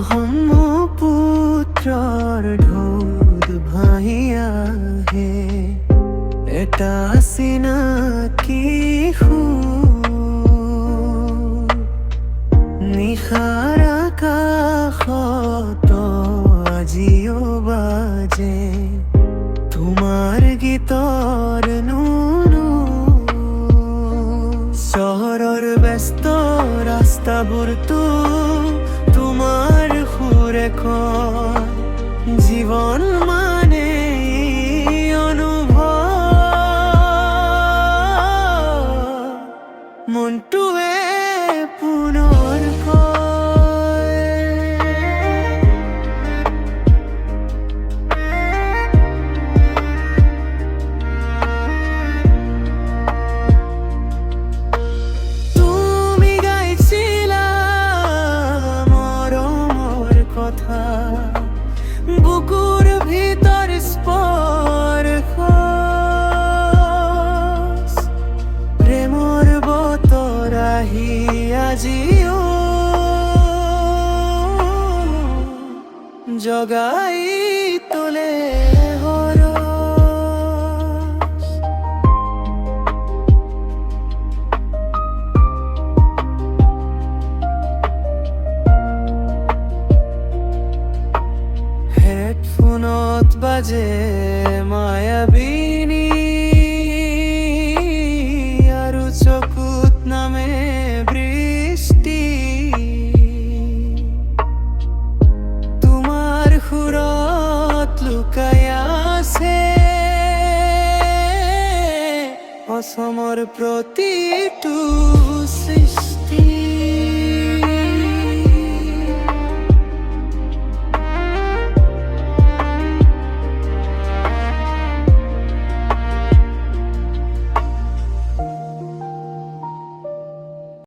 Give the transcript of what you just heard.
ব্রহ্মপুত্রর ঢোল ভাইয়া হে এটা আসিনা কি নিশাৰ আকাশত আজিও বাজে তোমাৰ গীতৰ নুনু চহৰৰ ব্যস্ত ৰাস্তাবোৰতো তোমাৰ সুৰে কয় জীৱন মানে অনুভৱ মনটোৱে পুনৰ বুকুর ভিতর স্পর্শ প্রেমর বতর আহি আজিও জগাই তোলে হেডফোনত বাজে মায়াবিনী আৰু চকুত নামে বৃষ্টি তোমাৰ সুৰত লুকাই আছে অসমৰ প্ৰতিটো সৃষ্টি